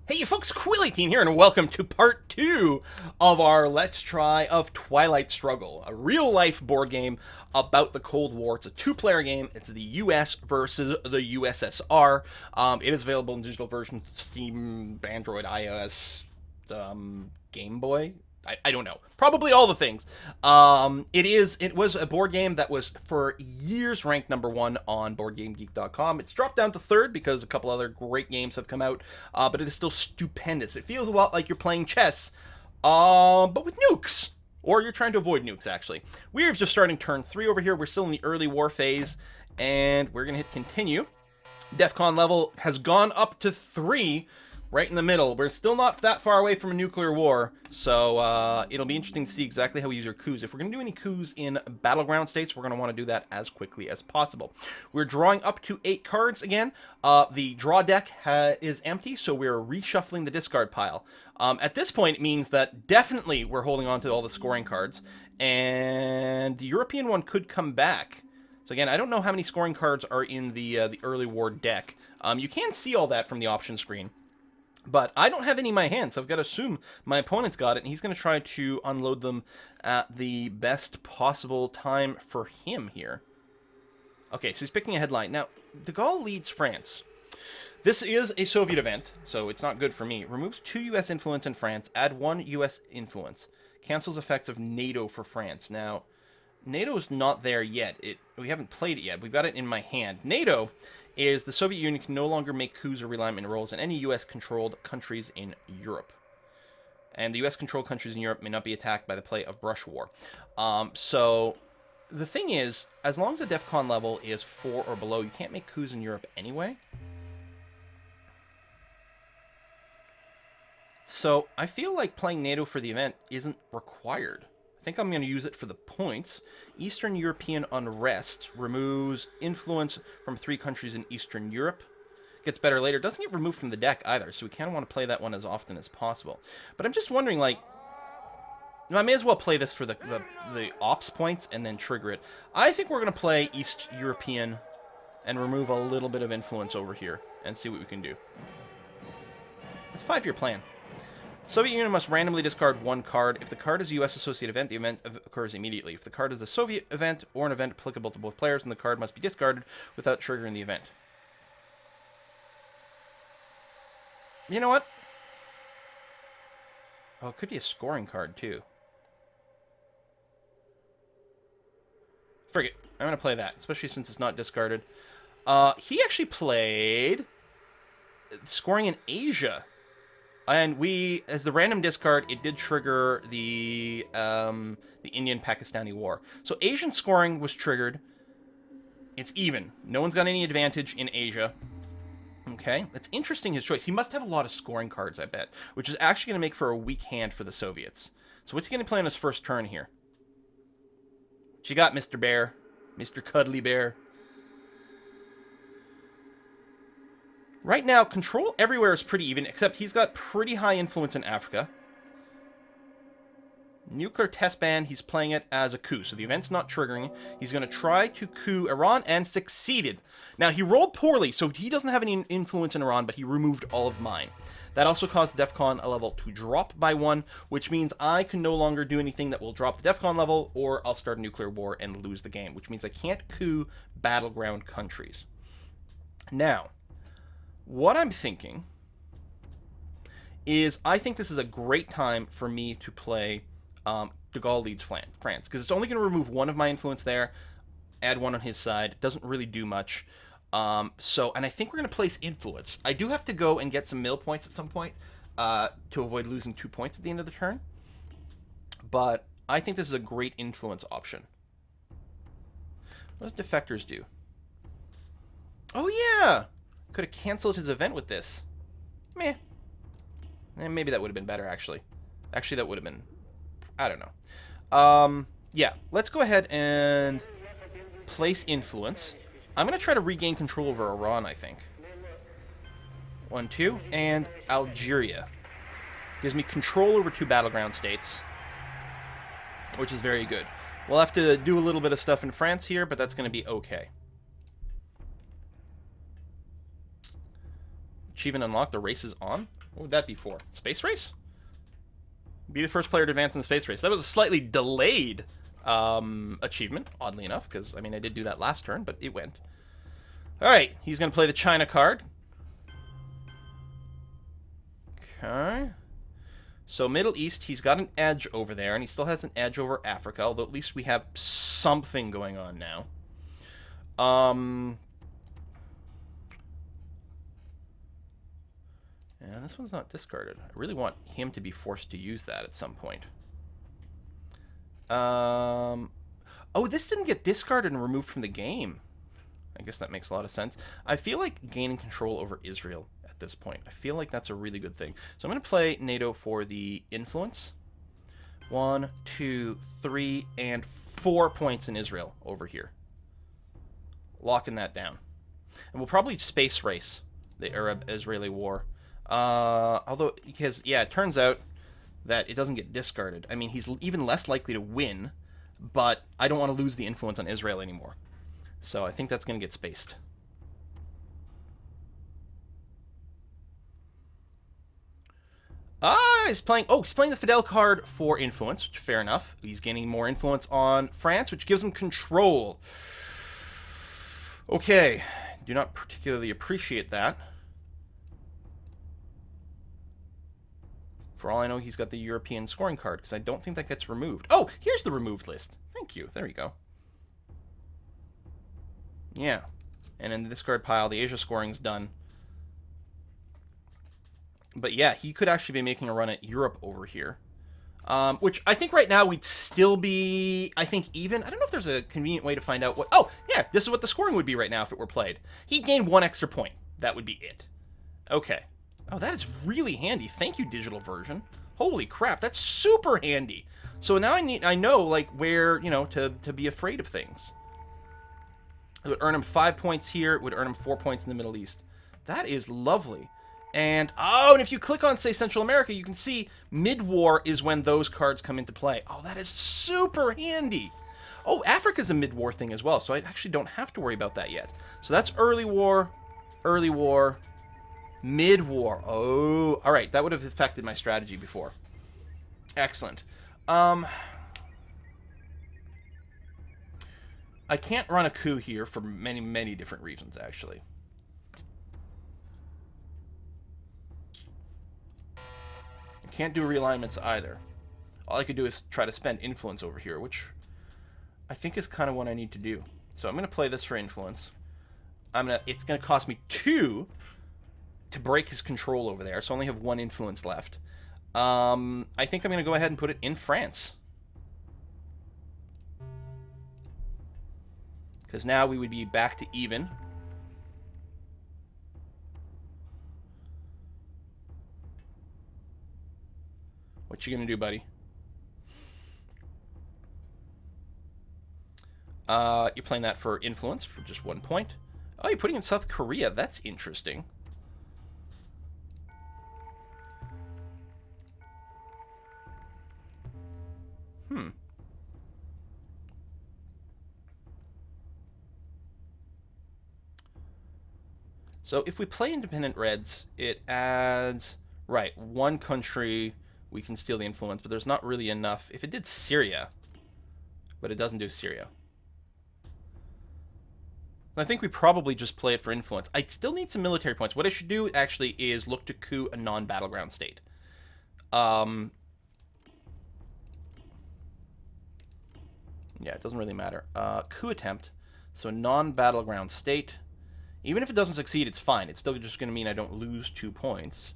Hey you folks, Quilly18 here, and welcome to part 2 of our Let's Try of Twilight Struggle, a real-life board game about the Cold War. It's a two-player game. It's the US versus the USSR. It is available in digital versions, Steam, Android, iOS, Game Boy. I don't know. Probably all the things. It was a board game that was for years ranked #1 on BoardGameGeek.com. It's dropped down to third because a couple other great games have come out, but it is still stupendous. It feels a lot like you're playing chess, but with nukes. Or you're trying to avoid nukes, actually. We're just starting turn 3 over here. We're still in the early war phase, and we're going to hit continue. DEFCON level has gone up to 3, right in the middle. We're still not that far away from a nuclear war, so it'll be interesting to see exactly how we use our coups. If we're going to do any coups in battleground states, we're going to want to do that as quickly as possible. We're drawing up to 8 cards again. The draw deck is empty, so we're reshuffling the discard pile. At this point, it means that definitely we're holding on to all the scoring cards, and the European one could come back. So again, I don't know how many scoring cards are in the early war deck. You can see all that from the option screen. But I don't have any in my hand, so I've got to assume my opponent's got it, and he's going to try to unload them at the best possible time for him here. Okay, so he's picking a headline. Now, de Gaulle leads France. This is a Soviet event, so it's not good for me. Removes 2 U.S. influence in France, add 1 U.S. influence. Cancels effects of NATO for France. Now, NATO's not there yet. We haven't played it yet. We've got it in my hand. NATO is the Soviet Union can no longer make coups or realignment rolls in any U.S.-controlled countries in Europe. And the U.S.-controlled countries in Europe may not be attacked by the play of brush war. So the thing is, as long as the DEFCON level is 4 or below, you can't make coups in Europe anyway. So I feel like playing NATO for the event isn't required. I think I'm going to use it for the points. Eastern European unrest removes influence from 3 countries in Eastern Europe. Gets better later. Doesn't get removed from the deck either, so we kind of want to play that one as often as possible. But I'm just wondering, like, I may as well play this for the ops points and then trigger it. I think we're going to play East European and remove a little bit of influence over here and see what we can do. It's a 5-year plan. Soviet Union must randomly discard 1 card. If the card is a U.S. associate event, the event occurs immediately. If the card is a Soviet event or an event applicable to both players, then the card must be discarded without triggering the event. You know what? Oh, it could be a scoring card, too. Forget it. I'm going to play that, especially since it's not discarded. He actually played scoring in Asia. And we, as the random discard, it did trigger the Indian-Pakistani war. So Asian scoring was triggered. It's even. No one's got any advantage in Asia. Okay, it's interesting, his choice. He must have a lot of scoring cards, I bet, which is actually going to make for a weak hand for the Soviets. So what's he going to play on his first turn here? What you got, Mr. Bear? Mr. Cuddly Bear? Right now, control everywhere is pretty even, except he's got pretty high influence in Africa. Nuclear test ban, he's playing it as a coup, so the event's not triggering. He's going to try to coup Iran and succeeded. Now, he rolled poorly, so he doesn't have any influence in Iran, but he removed all of mine. That also caused the DEFCON level to drop by 1, which means I can no longer do anything that will drop the DEFCON level, or I'll start a nuclear war and lose the game, which means I can't coup battleground countries. Now, what I'm thinking is I think this is a great time for me to play de Gaulle leads France, because it's only going to remove 1 of my influence there, add 1 on his side. It doesn't really do much. And I think we're going to place influence. I do have to go and get some mill points at some point to avoid losing 2 points at the end of the turn. But I think this is a great influence option. What does defectors do? Oh, yeah! Could have canceled his event with this. Meh. Maybe that would have been better, actually. Actually, that would have been... I don't know. Yeah, let's go ahead and place influence. I'm going to try to regain control over Iran, I think. 1, 2, and Algeria. Gives me control over 2 battleground states, which is very good. We'll have to do a little bit of stuff in France here, but that's going to be okay. Achievement unlocked. The race is on. What would that be for? Space race? Be the first player to advance in the space race. That was a slightly delayed achievement, oddly enough, because, I mean, I did do that last turn, but it went. Alright, he's going to play the China card. Okay. So Middle East, he's got an edge over there, and he still has an edge over Africa, although at least we have something going on now. Yeah, this one's not discarded. I really want him to be forced to use that at some point. Oh, this didn't get discarded and removed from the game. I guess that makes a lot of sense. I feel like gaining control over Israel at this point. I feel like that's a really good thing. So I'm going to play NATO for the influence. 1, 2, 3, and 4 points in Israel over here. Locking that down. And we'll probably space race the Arab-Israeli war. Although, because, yeah, it turns out that it doesn't get discarded. I mean, he's even less likely to win, but I don't want to lose the influence on Israel anymore. So I think that's going to get spaced. He's playing the Fidel card for influence, which fair enough. He's gaining more influence on France, which gives him control. Okay, do not particularly appreciate that. For all I know, he's got the European scoring card, because I don't think that gets removed. Oh, here's the removed list. Thank you. There you go. Yeah. And in the discard pile, the Asia scoring's done. But yeah, he could actually be making a run at Europe over here. Which I think right now we'd still be, I think, even. I don't know if there's a convenient way to find out what... Oh, yeah, this is what the scoring would be right now if it were played. He'd gain 1 extra point. That would be it. Okay. Oh, that is really handy. Thank you, digital version. Holy crap, that's super handy. So now I know, like, where, you know, to be afraid of things. It would earn him 5 points here. It would earn him 4 points in the Middle East. That is lovely. And, oh, and if you click on, say, Central America, you can see mid-war is when those cards come into play. Oh, that is super handy. Oh, Africa's a mid-war thing as well, so I actually don't have to worry about that yet. So that's early war, mid-war. Oh, all right, that would have affected my strategy before. Excellent. I can't run a coup here for many, many different reasons, actually. I can't do realignments either. All I could do is try to spend influence over here, which I think is kind of what I need to do. So I'm going to play this for influence. It's going to cost me 2 to break his control over there, so I only have 1 influence left. I think I'm going to go ahead and put it in France. Because now we would be back to even. What you going to do, buddy? You're playing that for influence for just 1 point. Oh, you're putting in South Korea. That's interesting. So if we play independent Reds, it adds... Right, 1 country we can steal the influence, but there's not really enough. If it did Syria, but it doesn't do Syria. I think we probably just play it for influence. I still need some military points. What I should do, actually, is look to coup a non-battleground state. Yeah, it doesn't really matter. Coup attempt. So non-battleground state. Even if it doesn't succeed, it's fine. It's still just going to mean I don't lose 2 points.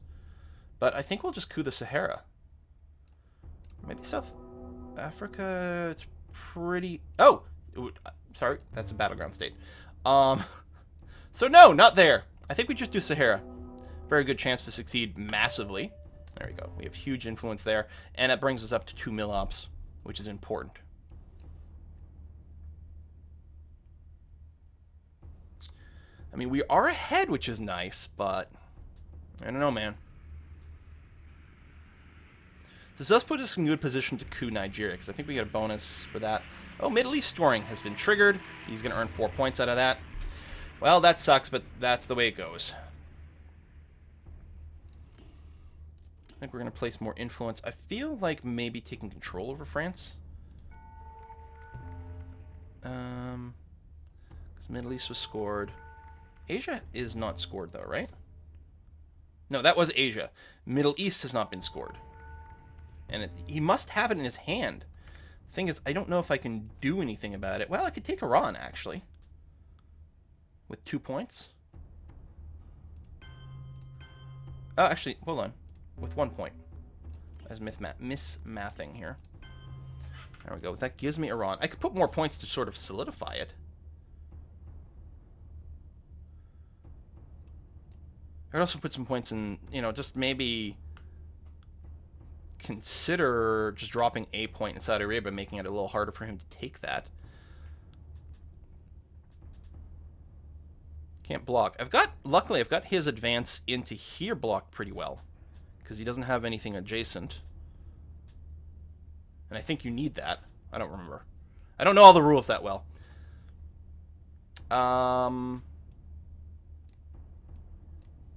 But I think we'll just coup the Sahara. Maybe South Africa... It's pretty... Oh! Sorry, that's a battleground state. So no, not there. I think we just do Sahara. Very good chance to succeed massively. There we go. We have huge influence there. And that brings us up to 2 mil-ops, which is important. I mean, we are ahead, which is nice, but I don't know, man. This does put us in good position to coup Nigeria, because I think we get a bonus for that. Oh, Middle East scoring has been triggered. He's going to earn 4 points out of that. Well, that sucks, but that's the way it goes. I think we're going to place more influence. I feel like maybe taking control over France. Because Middle East was scored. Asia is not scored, though, right? No, that was Asia. Middle East has not been scored. And he must have it in his hand. The thing is, I don't know if I can do anything about it. Well, I could take Iran, actually. With 2 points. Oh, actually, hold on. With 1 point. As mismathing here. There we go. That gives me Iran. I could put more points to sort of solidify it. I could also put some points in, you know, just maybe consider just dropping a point in Saudi Arabia, making it a little harder for him to take that. Can't block. Luckily, I've got his advance into here blocked pretty well, because he doesn't have anything adjacent. And I think you need that. I don't remember. I don't know all the rules that well.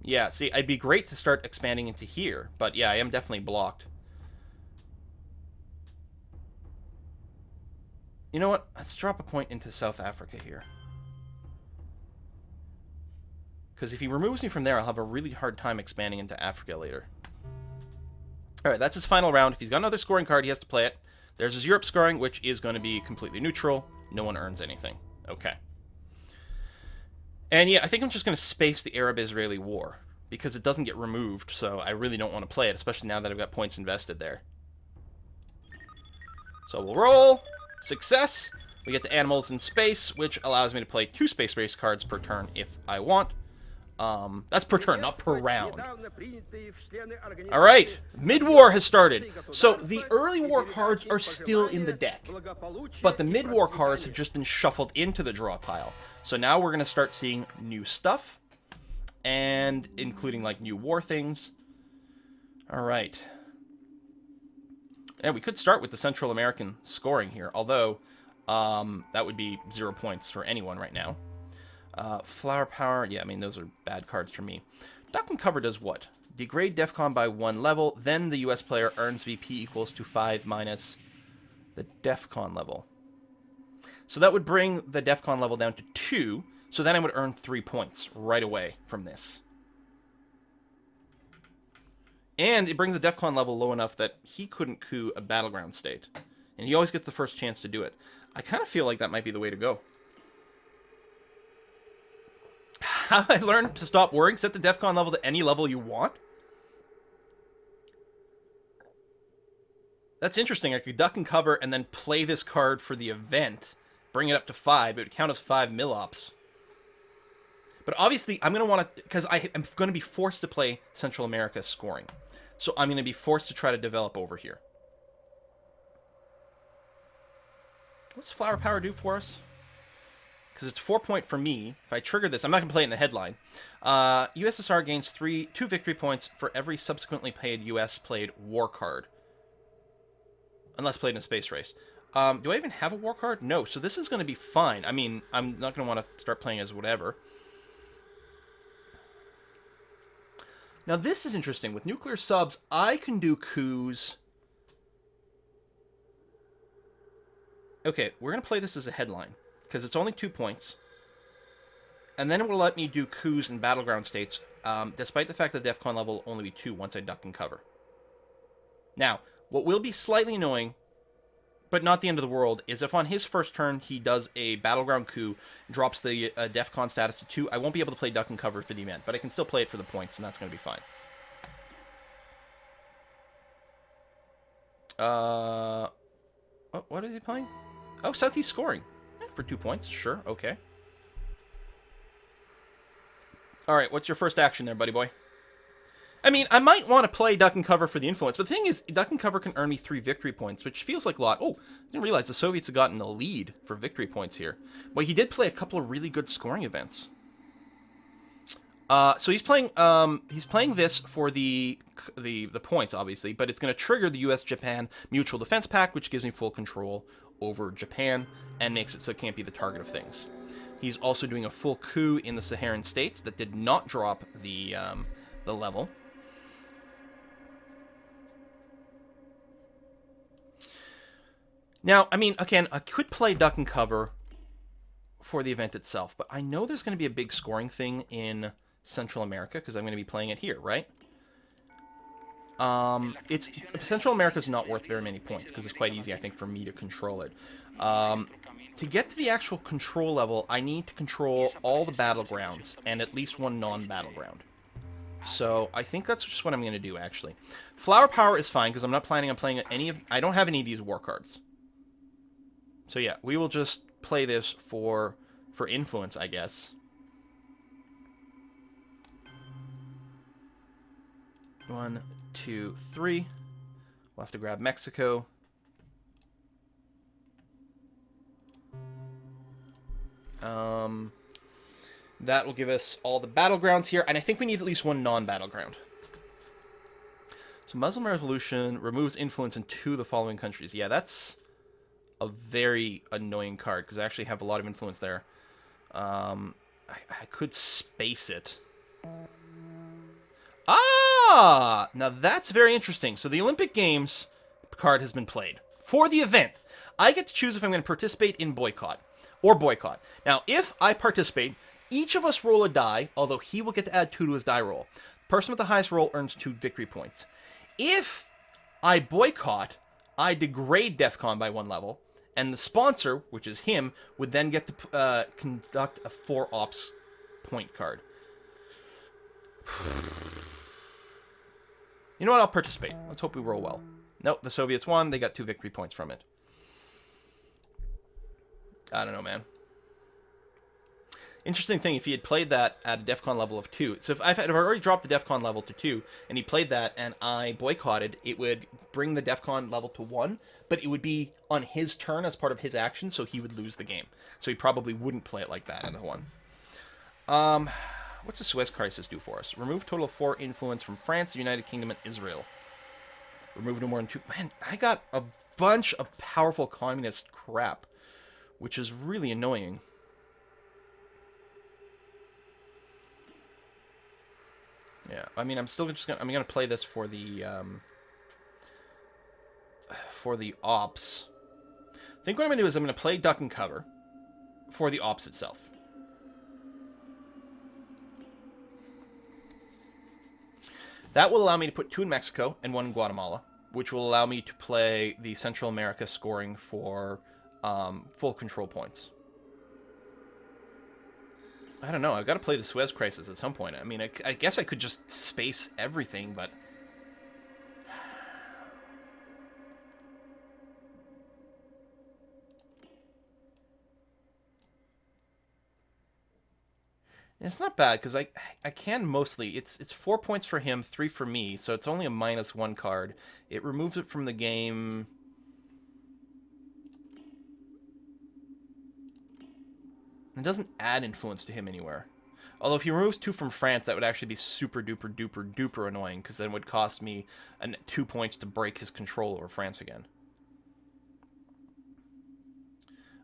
Yeah, see, it'd be great to start expanding into here, but yeah, I am definitely blocked. You know what? Let's drop a point into South Africa here. Because if he removes me from there, I'll have a really hard time expanding into Africa later. Alright, that's his final round. If he's got another scoring card, he has to play it. There's his Europe scoring, which is going to be completely neutral. No one earns anything. Okay. And yeah, I think I'm just going to space the Arab-Israeli war, because it doesn't get removed, so I really don't want to play it, especially now that I've got points invested there. So we'll roll. Success. We get the animals in space, which allows me to play 2 space race cards per turn if I want. That's per turn, not per round. Alright, mid-war has started. So the early war cards are still in the deck, but the mid-war cards have just been shuffled into the draw pile. So now we're going to start seeing new stuff, and including like new war things. Alright. And we could start with the Central American scoring here, although that would be 0 points for anyone right now. Flower Power, yeah, I mean, those are bad cards for me. Duck and Cover does what? Degrade DEFCON by 1 level, then the US player earns VP equals to 5 minus the DEFCON level. So that would bring the DEFCON level down to 2, so then I would earn 3 points right away from this. And it brings the DEFCON level low enough that he couldn't coup a battleground state. And he always gets the first chance to do it. I kind of feel like that might be the way to go. How I learned to stop worrying? Set the DEFCON level to any level you want? That's interesting. I could duck and cover and then play this card for the event. Bring it up to 5. It would count as 5 millops. But obviously, I'm going to want to... Because I'm going to be forced to play Central America scoring. So I'm going to be forced to try to develop over here. What's Flower Power do for us? Because it's 4 point for me. If I trigger this, I'm not going to play it in the headline. USSR gains 2 victory points for every subsequently played US played war card. Unless played in a space race. Do I even have a war card? No, so this is going to be fine. I mean, I'm not going to want to start playing as whatever. Now this is interesting. With nuclear subs, I can do coups. Okay, we're going to play this as a headline, because it's only 2 points. And then it will let me do coups in battleground states, despite the fact that the DEFCON level will only be 2 once I duck and cover. Now, what will be slightly annoying, but not the end of the world, is if on his first turn he does a battleground coup, drops the DEFCON status to 2, I won't be able to play duck and cover for the event, but I can still play it for the points, and that's going to be fine. What is he playing? Oh, Southeast scoring. For 2 points, sure, okay. Alright, what's your first action there, buddy boy? I mean, I might want to play duck and cover for the influence, but the thing is, duck and cover can earn me 3 victory points, which feels like a lot. Oh, I didn't realize the Soviets had gotten the lead for victory points here. But he did play a couple of really good scoring events. So he's playing this for the points, obviously, but it's going to trigger the US-Japan Mutual Defense Pact, which gives me full control over Japan and makes it so it can't be the target of things. He's also doing a full coup in the Saharan states that did not drop the level. Now, I mean, again, I could play duck and cover for the event itself, but I know there's going to be a big scoring thing in Central America because I'm going to be playing it here, right? It's Central America is not worth very many points because it's quite easy, I think, for me to control it. To get to the actual control level, I need to control all the battlegrounds and at least one non-battleground. So I think that's just what I'm going to do, actually. Flower Power is fine because I'm not planning on playing any of... I don't have any of these war cards. So yeah, we will just play this for influence, I guess. 1, 2, 3. We'll have to grab Mexico. That will give us all the battlegrounds here, and I think we need at least one non-battleground. So Muslim Revolution removes influence in 2 of the following countries. Yeah, that's a very annoying card, because I actually have a lot of influence there. I could space it. Ah! Now that's very interesting. So the Olympic Games card has been played. For the event, I get to choose if I'm going to participate in boycott or boycott. Now, if I participate, each of us roll a die, although he will get to add 2 to his die roll. The person with the highest roll earns 2 victory points. If I boycott, I degrade DEFCON by 1 level, and the sponsor, which is him, would then get to conduct a 4 ops point card. You know what? I'll participate. Let's hope we roll well. Nope, the Soviets won. They got 2 victory points from it. I don't know, man. Interesting thing, if he had played that at a DEFCON level of 2. So if I've already dropped the DEFCON level to 2, and he played that, and I boycotted, it would bring the DEFCON level to 1, but it would be on his turn as part of his action, so he would lose the game. So he probably wouldn't play it like that at a 1. What's the Suez Crisis do for us? Remove total of 4 influence from France, the United Kingdom, and Israel. Remove no more than 2. Man, I got a bunch of powerful communist crap, which is really annoying. Yeah, I mean, I'm still just gonna play this for the ops. I think what I'm gonna do is I'm gonna play duck and cover for the ops itself. That will allow me to put 2 in Mexico and 1 in Guatemala, which will allow me to play the Central America scoring for full control points. I don't know. I've got to play the Suez Crisis at some point. I mean, I guess I could just space everything, but... It's not bad, because I can mostly... It's 4 points for him, 3 for me, so it's only a -1 card. It removes it from the game... It doesn't add influence to him anywhere. Although if he removes 2 from France, that would actually be super duper duper duper annoying, because then it would cost me 2 points to break his control over France again.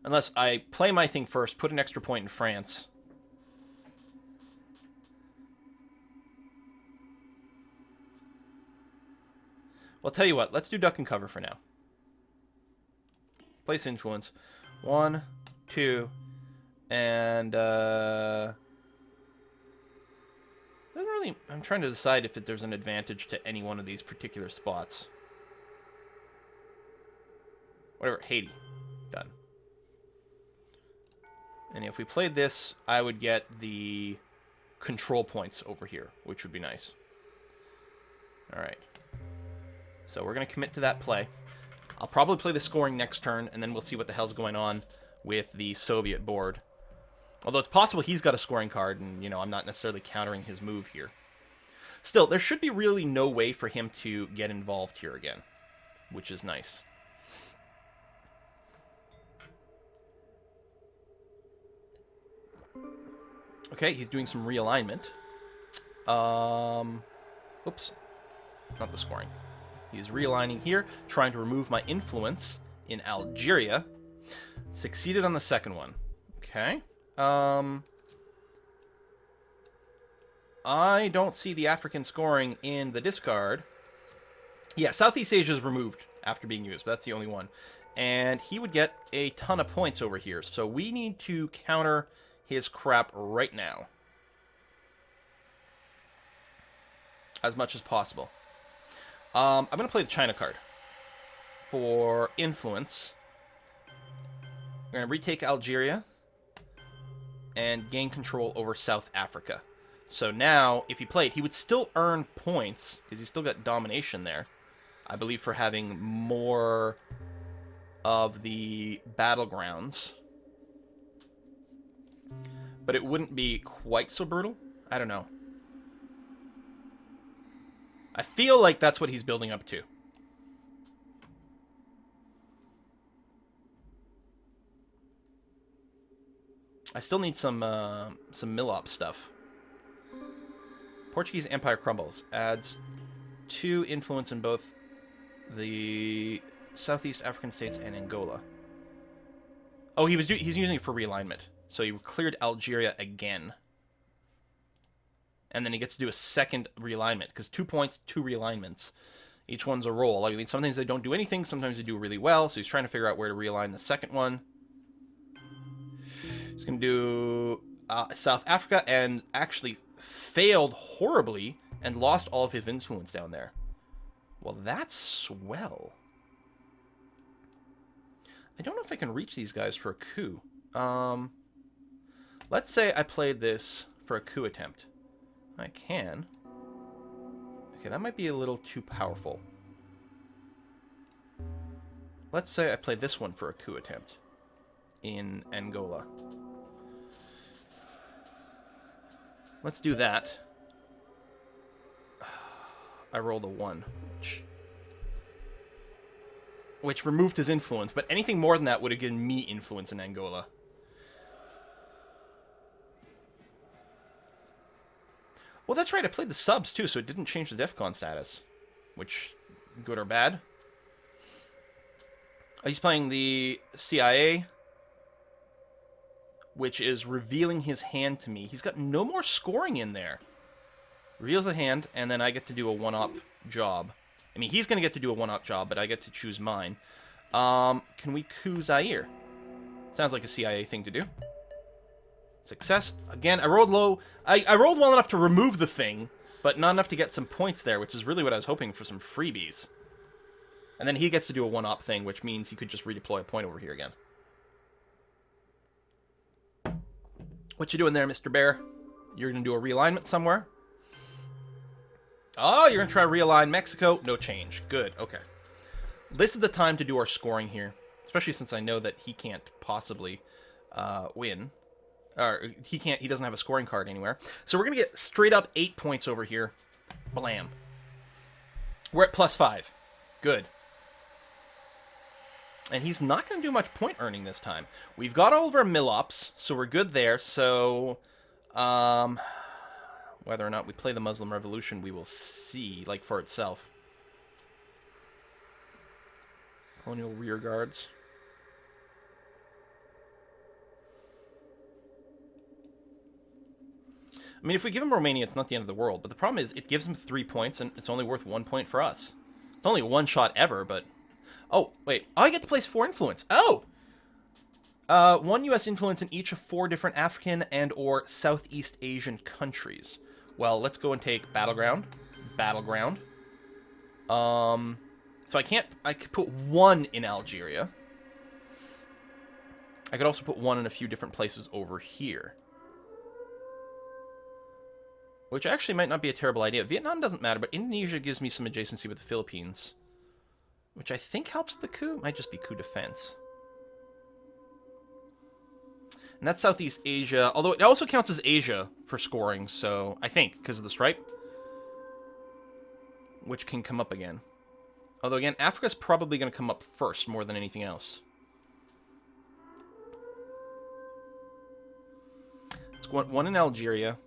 Unless I play my thing first, put an extra point in France. Well, I'll tell you what, let's do duck and cover for now. Place influence. 1, 2... And, doesn't really... I'm trying to decide if there's an advantage to any one of these particular spots. Whatever, Haiti. Done. And if we played this, I would get the control points over here, which would be nice. Alright. So we're going to commit to that play. I'll probably play the scoring next turn, and then we'll see what the hell's going on with the Soviet board. Although it's possible he's got a scoring card, and, you know, I'm not necessarily countering his move here. Still, there should be really no way for him to get involved here again, which is nice. Okay, he's doing some realignment. Oops. Not the scoring. He's realigning here, trying to remove my influence in Algeria. Succeeded on the second one. Okay. I don't see the African scoring in the discard. Yeah, Southeast Asia is removed after being used, but that's the only one. And he would get a ton of points over here. So we need to counter his crap right now. As much as possible. I'm going to play the China card. For influence. We're going to retake Algeria. And gain control over South Africa. So now, if he played, he would still earn points. Because he's still got domination there. I believe for having more of the battlegrounds. But it wouldn't be quite so brutal. I don't know. I feel like that's what he's building up to. I still need some Millop stuff. Portuguese Empire crumbles. Adds 2 influence in both the Southeast African states and Angola. Oh, he's using it for realignment. So he cleared Algeria again. And then he gets to do a second realignment. Because 2 points, 2 realignments. Each one's a roll. I mean, sometimes they don't do anything. Sometimes they do really well. So he's trying to figure out where to realign the second one. He's going to do South Africa. And actually failed horribly. And lost all of his influence down there. Well, that's swell. I don't know if I can reach these guys for a coup. Let's say I played this for a coup attempt. I can. Okay, that might be a little too powerful. Let's say I play this one for a coup attempt in Angola. Let's do that. I rolled a 1, which removed his influence, but anything more than that would have given me influence in Angola. Well, that's right, I played the subs too, so it didn't change the DEFCON status. Which, good or bad? He's playing the CIA, which is revealing his hand to me. He's got no more scoring in there. Reveals the hand, and then I get to do a one-up job. I mean, he's going to get to do a one-up job, but I get to choose mine. Can we coup Zaire? Sounds like a CIA thing to do. Success. Again, I rolled low. I rolled well enough to remove the thing, but not enough to get some points there, which is really what I was hoping for, some freebies. And then he gets to do a one-up thing, which means he could just redeploy a point over here again. What you doing there, Mr. Bear? You're going to do a realignment somewhere? Oh, you're going to try to realign Mexico? No change. Good. Okay. This is the time to do our scoring here, especially since I know that he can't possibly win. Or he doesn't have a scoring card anywhere. So we're going to get straight up 8 points over here. Blam. We're at +5. Good. And he's not going to do much point earning this time. We've got all of our Millops, so we're good there. So, whether or not we play the Muslim Revolution, we will see, like, for itself. Colonial rear guards. I mean, if we give him Romania, it's not the end of the world. But the problem is, it gives him 3 points, and it's only worth 1 point for us. It's only one shot ever, but... Oh, wait. Oh, I get to place 4 influence. Oh! 1 U.S. influence in each of 4 different African and or Southeast Asian countries. Well, let's go and take Battleground. Battleground. So I can't... I could put 1 in Algeria. I could also put 1 in a few different places over here. Which actually might not be a terrible idea. Vietnam doesn't matter, but Indonesia gives me some adjacency with the Philippines. Which I think helps the coup. Might just be coup defense. And that's Southeast Asia. Although it also counts as Asia for scoring, so... I think, because of the stripe. Which can come up again. Although, again, Africa's probably going to come up first more than anything else. Let's go 1 in Algeria.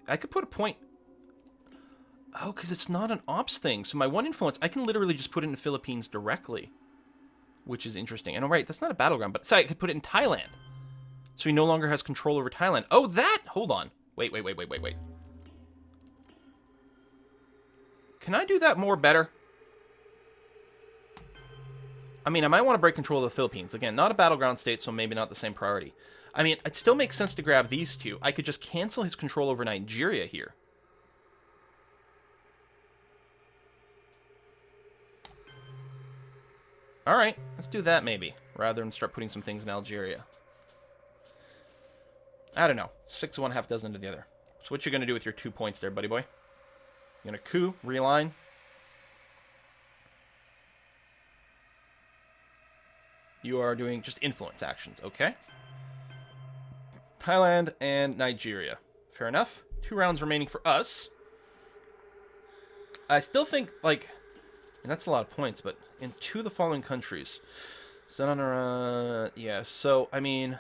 I could put a point... Oh, because it's not an ops thing. So my 1 influence, I can literally just put it in the Philippines directly. Which is interesting. And, right, that's not a battleground, but sorry, I could put it in Thailand. So he no longer has control over Thailand. Oh, that! Hold on. Wait. Can I do that more better? I mean, I might want to break control of the Philippines. Again, not a battleground state, so maybe not the same priority. I mean, it still makes sense to grab these two. I could just cancel his control over Nigeria here. Alright, let's do that maybe, rather than start putting some things in Algeria. I don't know. 6 of one, half dozen to the other. So what you going to do with your 2 points there, buddy boy? You're going to coup, realign. You are doing just influence actions, okay? Thailand and Nigeria. Fair enough. 2 rounds remaining for us. I still think, like... And that's a lot of points, but in 2 of the following countries. Yeah, so, I mean...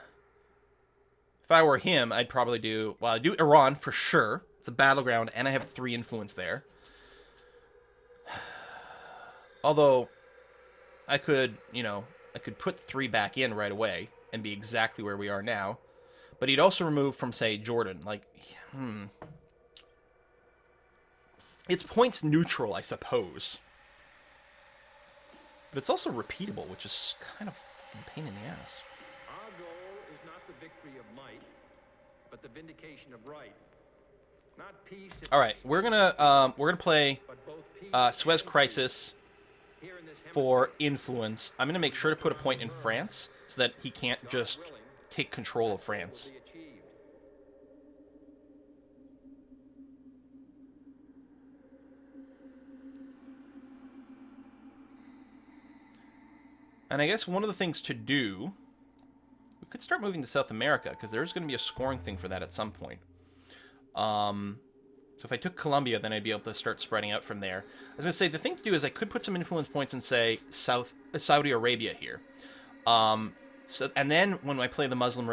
If I were him, I'd probably do... Well, I'd do Iran, for sure. It's a battleground, and I have 3 influence there. Although, I could, you know... I could put 3 back in right away and be exactly where we are now. But he'd also remove from, say, Jordan. Like, It's points neutral, I suppose. But it's also repeatable, which is kind of fucking pain in the ass. Our goal is not the victory of might, but the vindication of right. Not peace. All right, we're gonna play Suez Crisis for influence. I'm gonna make sure to put a point in France so that he can't just take control of France. And I guess one of the things to do, we could start moving to South America, because there's going to be a scoring thing for that at some point. So if I took Colombia, then I'd be able to start spreading out from there. I was going to say, the thing to do is I could put some influence points in, say, Saudi Arabia here. And then when I play the Muslim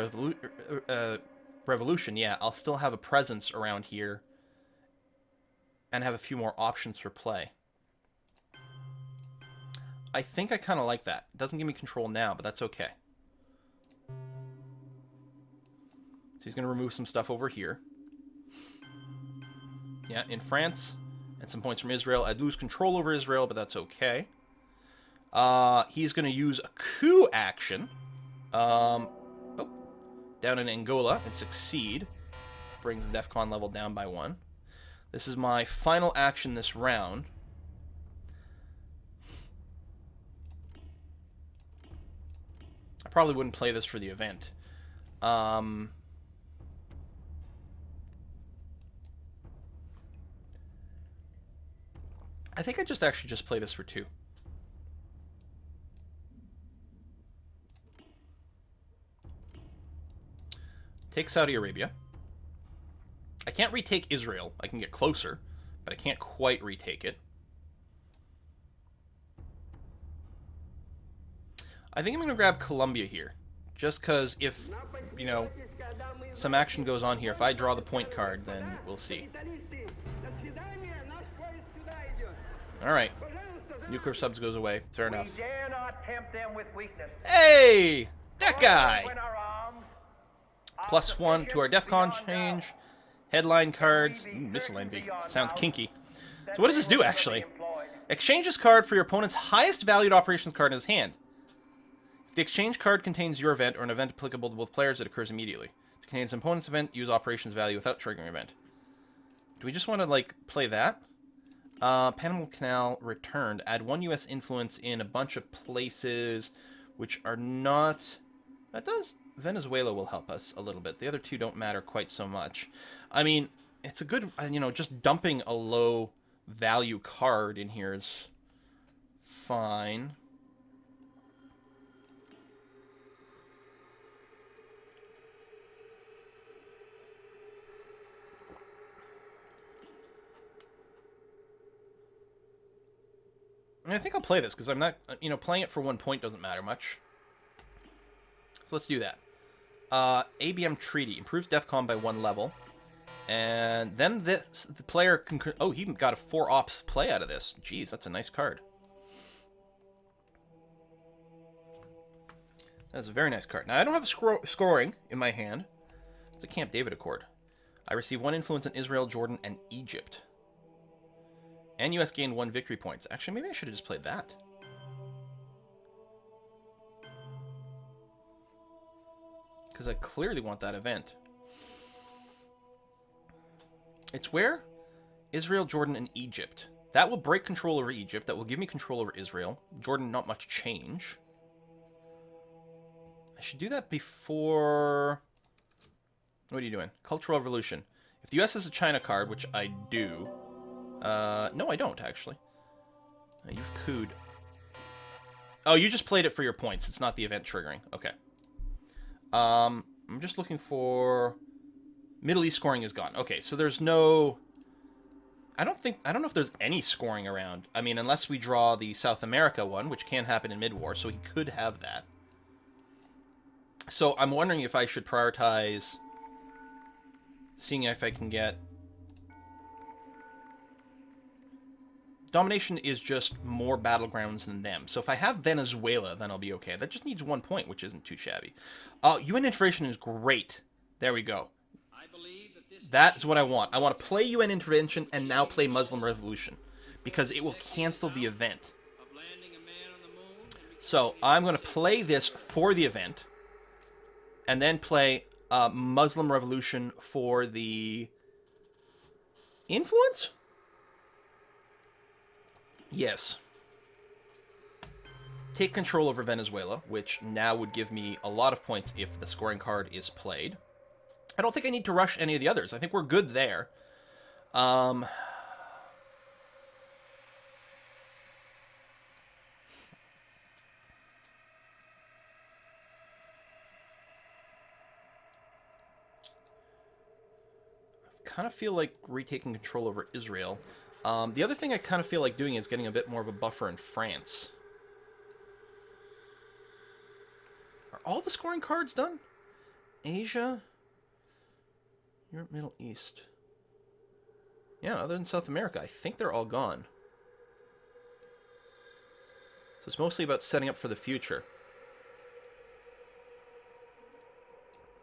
Revolution, yeah, I'll still have a presence around here and have a few more options for play. I think I kind of like that. It doesn't give me control now, but that's okay. So he's going to remove some stuff over here. Yeah, in France. And some points from Israel. I'd lose control over Israel, but that's okay. He's going to use a coup action. Down in Angola and succeed. Brings the DEFCON level down by 1. This is my final action this round. I probably wouldn't play this for the event. I think I actually just play this for 2. Take Saudi Arabia. I can't retake Israel. I can get closer, but I can't quite retake it. I think I'm going to grab Colombia here. Just because if, you know, some action goes on here, if I draw the point card, then we'll see. Alright. Nuclear subs goes away. Fair enough. We dare not tempt them with weakness. Hey! That guy! Plus +1 to our DEFCON change. Headline cards. Miscellany. Sounds kinky. So what does this do, actually? Exchange this card for your opponent's highest valued operations card in his hand. If the exchange card contains your event or an event applicable to both players, it occurs immediately. If it contains an opponent's event, use operations value without triggering event. Do we just want to, like, play that? Panama Canal returned. Add 1 U.S. influence in a bunch of places which are not... That does... Venezuela will help us a little bit. The other 2 don't matter quite so much. I mean, it's a good... You know, just dumping a low value card in here is fine. I think I'll play this, because I'm not, you know, playing it for 1 point doesn't matter much. So let's do that. ABM Treaty. Improves DEFCON by 1 level. And then the player can... Oh, he got a 4 ops play out of this. Jeez, that's a nice card. That is a very nice card. Now, I don't have scoring in my hand. It's a Camp David Accord. I receive 1 influence in Israel, Jordan, and Egypt. And US gained 1 victory points. Actually, maybe I should have just played that. because I clearly want that event. It's where? Israel, Jordan, and Egypt. That will break control over Egypt. That will give me control over Israel. Jordan, not much change. I should do that before... What are you doing? Cultural Revolution. If the U.S. has a China card, which I do... no, I don't, actually. You've cooed. Oh, you just played it for your points. It's not the event triggering. Okay. I'm just looking for... Middle East scoring is gone. Okay, so there's no... I don't know if there's any scoring around. I mean, unless we draw the South America one, which can happen in mid-war, so he could have that. So I'm wondering if I should prioritize seeing if I can get... Domination is just more battlegrounds than them. So if I have Venezuela, then I'll be okay. That just needs 1 point, which isn't too shabby. UN intervention is great. There we go. That is what I want. I want to play UN intervention and now play Muslim Revolution, because it will cancel the event. So I'm going to play this for the event, and then play Muslim Revolution for the influence? Yes. Take control over Venezuela, which now would give me a lot of points if the scoring card is played. I don't think I need to rush any of the others. I think we're good there. I've kind of feel like retaking control over Israel. The other thing I kind of feel like doing is getting a bit more of a buffer in France. Are all the scoring cards done? Asia... Europe, Middle East. Yeah, other than South America, I think they're all gone. So it's mostly about setting up for the future.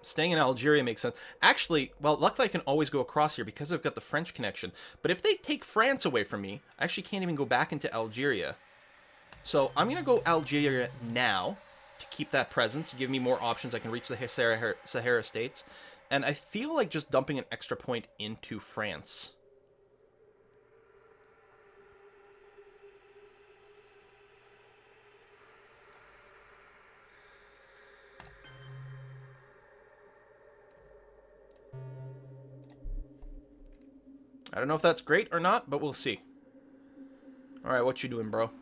Staying in Algeria makes sense. Actually, well, luckily I can always go across here because I've got the French connection. But if they take France away from me, I actually can't even go back into Algeria. So I'm going to go Algeria now to keep that presence, give me more options. I can reach the Sahara states. And I feel like just dumping an extra point into France. I don't know if that's great or not, but we'll see. Alright, what you doing, bro?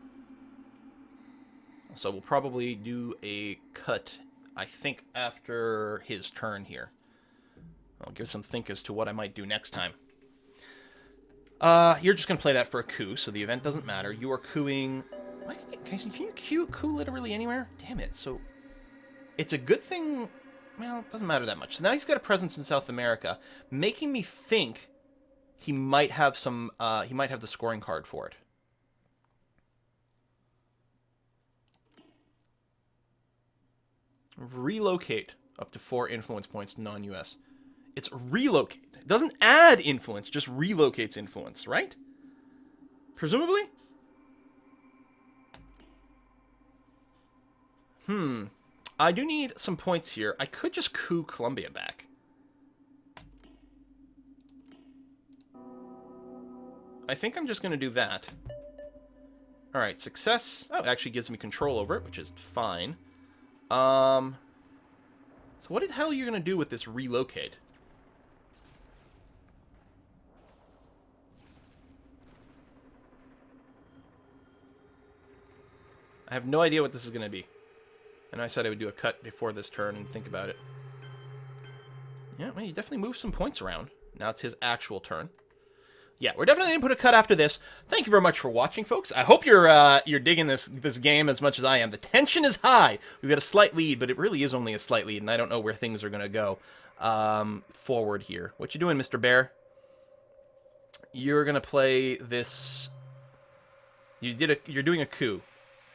So we'll probably do a cut, I think, after his turn here. I'll give some think as to what I might do next time. You're just going to play that for a coup, so the event doesn't matter. You are cooing... Can you coup literally anywhere? Damn it. So, it's a good thing... Well, it doesn't matter that much. So now he's got a presence in South America, making me think he might have some... he might have the scoring card for it. Relocate up to 4 influence points to non-US. It's relocate. It doesn't add influence, just relocates influence, right? Presumably? I do need some points here. I could just coup Colombia back. I think I'm just going to do that. Alright, success. Oh, it actually gives me control over it, which is fine. So what the hell are you going to do with this relocate? I have no idea what this is going to be. And I said I would do a cut before this turn and think about it. Yeah, well, you definitely moved some points around. Now it's his actual turn. Yeah, we're definitely going to put a cut after this. Thank you very much for watching, folks. I hope you're digging this game as much as I am. The tension is high. We've got a slight lead, but it really is only a slight lead, and I don't know where things are going to go forward here. What you doing, Mr. Bear? You're going to play this... You're doing a coup.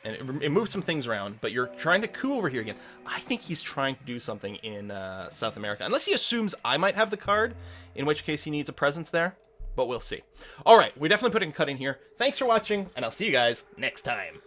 And it moved some things around, but you're trying to coup over here again. I think he's trying to do something in South America. Unless he assumes I might have the card, in which case he needs a presence there. But we'll see. Alright, we're definitely putting a cut in here. Thanks for watching, and I'll see you guys next time.